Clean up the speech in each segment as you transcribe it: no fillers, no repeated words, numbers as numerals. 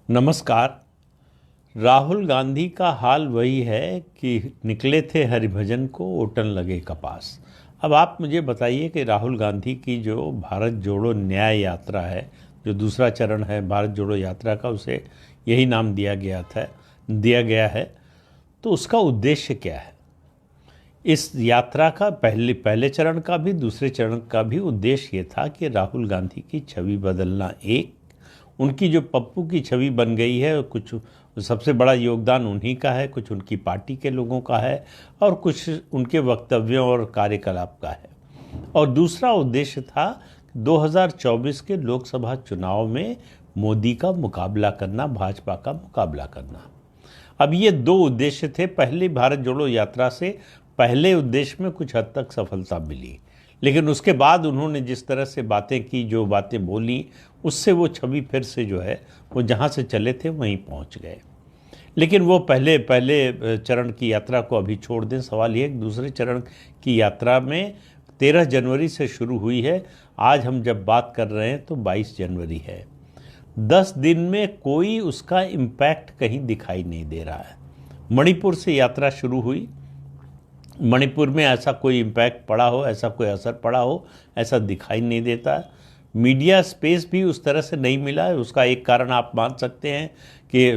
नमस्कार। राहुल गांधी का हाल वही है कि निकले थे हरिभजन को ओटन लगे कपास। अब आप मुझे बताइए कि राहुल गांधी की जो भारत जोड़ो न्याय यात्रा है, जो दूसरा चरण है भारत जोड़ो यात्रा का, उसे यही नाम दिया गया है, तो उसका उद्देश्य क्या है? इस यात्रा का पहले चरण का भी दूसरे चरण का भी उद्देश्य ये था कि राहुल गांधी की छवि बदलना। एक उनकी जो पप्पू की छवि बन गई है, कुछ सबसे बड़ा योगदान उन्हीं का है, कुछ उनकी पार्टी के लोगों का है और कुछ उनके वक्तव्यों और कार्यकलाप का है। और दूसरा उद्देश्य था 2024 के लोकसभा चुनाव में मोदी का मुकाबला करना, भाजपा का मुकाबला करना। अब ये दो उद्देश्य थे। पहली भारत जोड़ो यात्रा से पहले उद्देश्य में कुछ हद तक सफलता मिली, लेकिन उसके बाद उन्होंने जिस तरह से बातें की, जो बातें बोली, उससे वो छवि फिर से जो है वो जहाँ से चले थे वहीं पहुँच गए। लेकिन वो पहले चरण की यात्रा को अभी छोड़ दें। सवाल ये है, दूसरे चरण की यात्रा में 13 जनवरी से शुरू हुई है। आज हम जब बात कर रहे हैं तो 22 जनवरी है। 10 दिन में कोई उसका इम्पैक्ट कहीं दिखाई नहीं दे रहा है। मणिपुर से यात्रा शुरू हुई, मणिपुर में ऐसा कोई इम्पैक्ट पड़ा हो, ऐसा कोई असर पड़ा हो, ऐसा दिखाई नहीं देता। मीडिया स्पेस भी उस तरह से नहीं मिला है। उसका एक कारण आप मान सकते हैं कि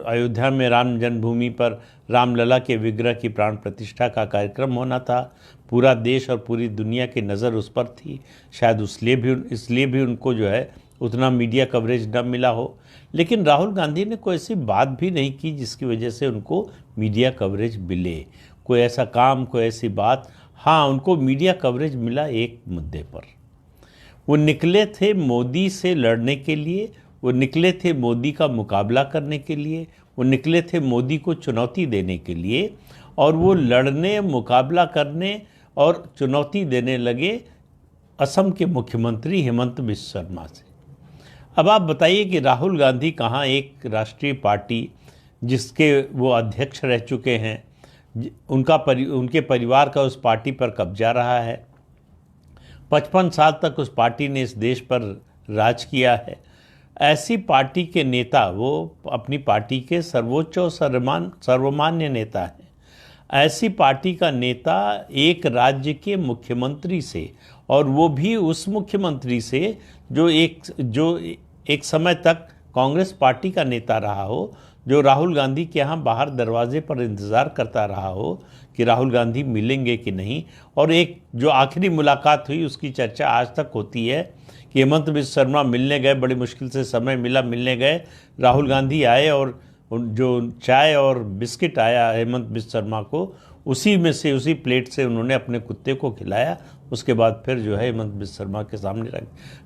अयोध्या में राम जन्मभूमि पर रामलला के विग्रह की प्राण प्रतिष्ठा का कार्यक्रम होना था। पूरा देश और पूरी दुनिया की नज़र उस पर थी। शायद इसलिए भी उनको जो है उतना मीडिया कवरेज न मिला हो। लेकिन राहुल गांधी ने कोई ऐसी बात भी नहीं की जिसकी वजह से उनको मीडिया कवरेज मिले। कोई ऐसा काम, कोई ऐसी बात। हाँ, उनको मीडिया कवरेज मिला एक मुद्दे पर। वो निकले थे मोदी से लड़ने के लिए, वो निकले थे मोदी का मुकाबला करने के लिए, वो निकले थे मोदी को चुनौती देने के लिए, और वो लड़ने, मुकाबला करने और चुनौती देने लगे असम के मुख्यमंत्री हेमंत बिस्वा शर्मा से। अब आप बताइए कि राहुल गांधी कहाँ एक राष्ट्रीय पार्टी जिसके वो अध्यक्ष रह चुके हैं, उनके परिवार का उस पार्टी पर कब्जा रहा है। 55 साल तक उस पार्टी ने इस देश पर राज किया है। ऐसी पार्टी के नेता, वो अपनी पार्टी के सर्वोच्च और सर्वमान्य नेता हैं। ऐसी पार्टी का नेता एक राज्य के मुख्यमंत्री से, और वो भी उस मुख्यमंत्री से जो एक समय तक कांग्रेस पार्टी का नेता रहा हो, जो राहुल गांधी के यहाँ बाहर दरवाजे पर इंतज़ार करता रहा हो कि राहुल गांधी मिलेंगे कि नहीं। और एक जो आखिरी मुलाकात हुई उसकी चर्चा आज तक होती है कि हेमंत बिस्वा शर्मा मिलने गए, बड़ी मुश्किल से समय मिला, मिलने गए, राहुल गांधी आए और जो चाय और बिस्किट आया हेमंत बिस्वा शर्मा को, उसी में से, उसी प्लेट से उन्होंने अपने कुत्ते को खिलाया। उसके बाद फिर जो है हेमंत बिस्वा शर्मा के सामने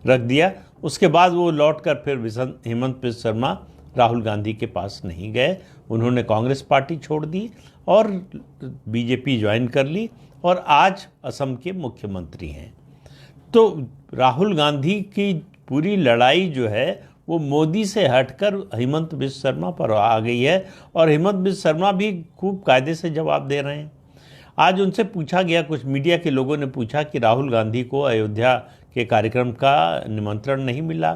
रख दिया। उसके बाद वो लौट कर फिर हेमंत बिस्वा शर्मा राहुल गांधी के पास नहीं गए। उन्होंने कांग्रेस पार्टी छोड़ दी और बीजेपी ज्वाइन कर ली और आज असम के मुख्यमंत्री हैं। तो राहुल गांधी की पूरी लड़ाई जो है वो मोदी से हटकर हेमंत बिस्वा शर्मा पर आ गई है, और हेमंत बिस्वा शर्मा भी खूब कायदे से जवाब दे रहे हैं। आज उनसे पूछा गया, कुछ मीडिया के लोगों ने पूछा कि राहुल गांधी को अयोध्या के कार्यक्रम का निमंत्रण नहीं मिला,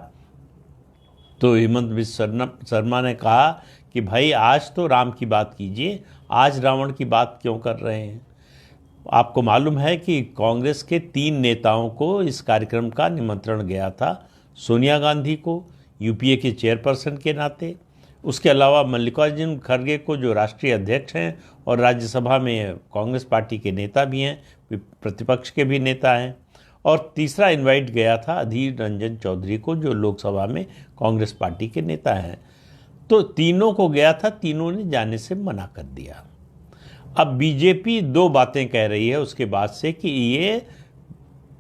तो हेमंत बिस्वा शर्मा ने कहा कि भाई आज तो राम की बात कीजिए, आज रावण की बात क्यों कर रहे हैं? आपको मालूम है कि कांग्रेस के 3 नेताओं को इस कार्यक्रम का निमंत्रण गया था। सोनिया गांधी को यूपीए के चेयरपर्सन के नाते, उसके अलावा मल्लिकार्जुन खड़गे को जो राष्ट्रीय अध्यक्ष हैं और राज्यसभा में कांग्रेस पार्टी के नेता भी हैं, प्रतिपक्ष के भी नेता हैं, और तीसरा इनवाइट गया था अधीर रंजन चौधरी को जो लोकसभा में कांग्रेस पार्टी के नेता हैं। तो तीनों को गया था, तीनों ने जाने से मना कर दिया। अब बीजेपी 2 बातें कह रही है उसके बाद से कि ये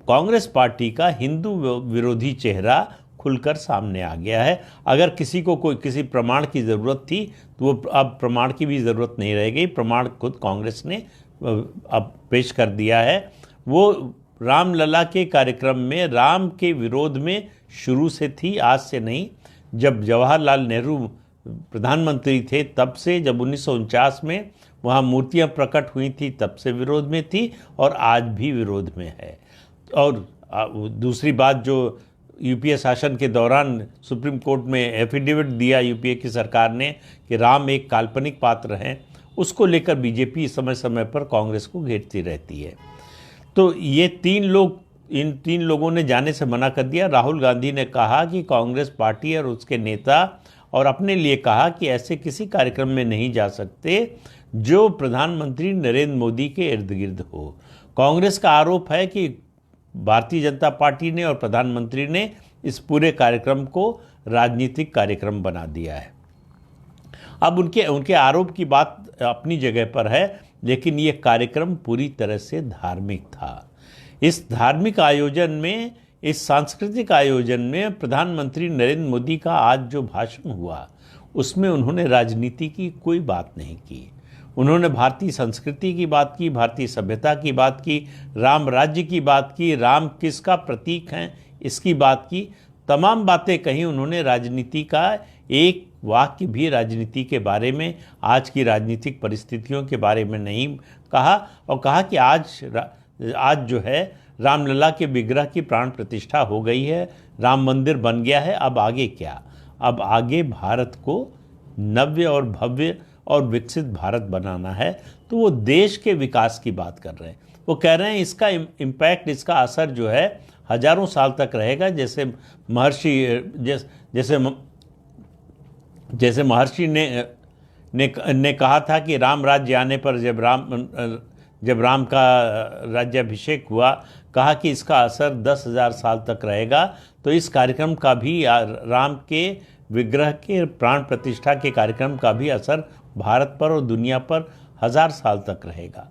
कांग्रेस पार्टी का हिंदू विरोधी चेहरा खुलकर सामने आ गया है। अगर किसी को किसी प्रमाण की ज़रूरत थी तो वो अब प्रमाण की भी ज़रूरत नहीं रह गई। प्रमाण खुद कांग्रेस ने अब पेश कर दिया है। वो रामलला के कार्यक्रम में राम के विरोध में शुरू से थी, आज से नहीं। जब जवाहरलाल नेहरू प्रधानमंत्री थे तब से, जब 1949 में वहाँ मूर्तियाँ प्रकट हुई थी तब से विरोध में थी और आज भी विरोध में है। और दूसरी बात, जो यूपीए शासन के दौरान सुप्रीम कोर्ट में एफिडेविट दिया यूपीए की सरकार ने कि राम एक काल्पनिक पात्र हैं, उसको लेकर बीजेपी समय समय पर कांग्रेस को घेरती रहती है। तो ये इन तीन लोगों ने जाने से मना कर दिया। राहुल गांधी ने कहा कि कांग्रेस पार्टी और उसके नेता, और अपने लिए कहा कि ऐसे किसी कार्यक्रम में नहीं जा सकते जो प्रधानमंत्री नरेंद्र मोदी के इर्द गिर्द हो। कांग्रेस का आरोप है कि भारतीय जनता पार्टी ने और प्रधानमंत्री ने इस पूरे कार्यक्रम को राजनीतिक कार्यक्रम बना दिया है। अब उनके आरोप की बात अपनी जगह पर है, लेकिन ये कार्यक्रम पूरी तरह से धार्मिक था। इस धार्मिक आयोजन में, इस सांस्कृतिक आयोजन में प्रधानमंत्री नरेंद्र मोदी का आज जो भाषण हुआ उसमें उन्होंने राजनीति की कोई बात नहीं की। उन्होंने भारतीय संस्कृति की बात की, भारतीय सभ्यता की बात की, राम राज्य की बात की, राम किसका प्रतीक हैं इसकी बात की, तमाम बातें कही उन्होंने। राजनीति का एक वाक्य भी राजनीति के बारे में, आज की राजनीतिक परिस्थितियों के बारे में नहीं कहा, और कहा कि आज जो है रामलला के विग्रह की प्राण प्रतिष्ठा हो गई है, राम मंदिर बन गया है, अब आगे क्या? अब आगे भारत को नव्य और भव्य और विकसित भारत बनाना है। तो वो देश के विकास की बात कर रहे हैं। वो कह रहे हैं इसका इम्पैक्ट, इसका असर जो है हजारों साल तक रहेगा। जैसे महर्षि ने कहा था कि राम राज्य आने पर, जब राम का राज्याभिषेक हुआ, कहा कि इसका असर 10,000 साल तक रहेगा। तो इस कार्यक्रम का भी, राम के विग्रह के प्राण प्रतिष्ठा के कार्यक्रम का भी असर भारत पर और दुनिया पर 1000 साल तक रहेगा।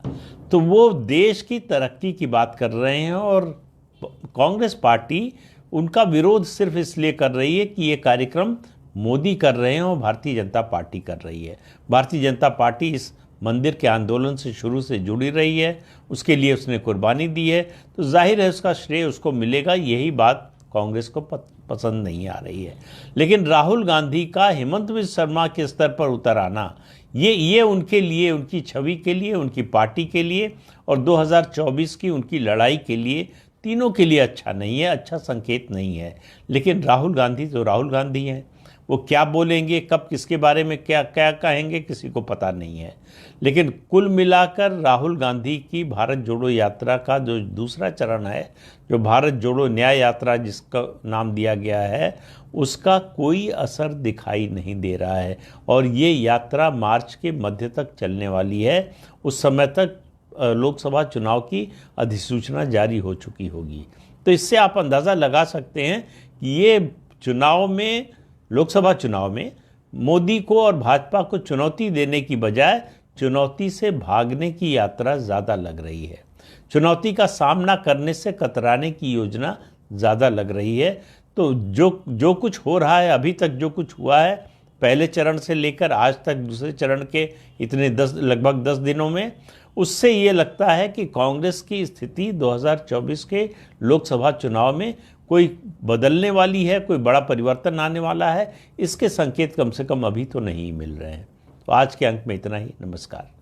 तो वो देश की तरक्की की बात कर रहे हैं, और कांग्रेस पार्टी उनका विरोध सिर्फ इसलिए कर रही है कि ये कार्यक्रम मोदी कर रहे हैं और भारतीय जनता पार्टी कर रही है। भारतीय जनता पार्टी इस मंदिर के आंदोलन से शुरू से जुड़ी रही है, उसके लिए उसने कुर्बानी दी है, तो जाहिर है उसका श्रेय उसको मिलेगा। यही बात कांग्रेस को पसंद नहीं आ रही है। लेकिन राहुल गांधी का हेमंत बिस्वा शर्मा के स्तर पर उतर आना, ये उनके लिए, उनकी छवि के लिए, उनकी पार्टी के लिए और 2024 की उनकी लड़ाई के लिए, तीनों के लिए अच्छा नहीं है, अच्छा संकेत नहीं है। लेकिन राहुल गांधी तो राहुल गांधी हैं, वो क्या बोलेंगे, कब किसके बारे में क्या क्या कहेंगे, किसी को पता नहीं है। लेकिन कुल मिलाकर राहुल गांधी की भारत जोड़ो यात्रा का जो दूसरा चरण है, जो भारत जोड़ो न्याय यात्रा जिसका नाम दिया गया है, उसका कोई असर दिखाई नहीं दे रहा है। और ये यात्रा मार्च के मध्य तक चलने वाली है। उस समय तक लोकसभा चुनाव की अधिसूचना जारी हो चुकी होगी। तो इससे आप अंदाज़ा लगा सकते हैं कि ये चुनाव में, लोकसभा चुनाव में मोदी को और भाजपा को चुनौती देने की बजाय चुनौती से भागने की यात्रा ज़्यादा लग रही है। चुनौती का सामना करने से कतराने की योजना ज़्यादा लग रही है। तो जो कुछ हो रहा है, अभी तक जो कुछ हुआ है, पहले चरण से लेकर आज तक दूसरे चरण के इतने लगभग 10 दिनों में, उससे ये लगता है कि कांग्रेस की स्थिति 2024 के लोकसभा चुनाव में कोई बदलने वाली है, कोई बड़ा परिवर्तन आने वाला है, इसके संकेत कम से कम अभी तो नहीं मिल रहे हैं। तो आज के अंक में इतना ही। नमस्कार।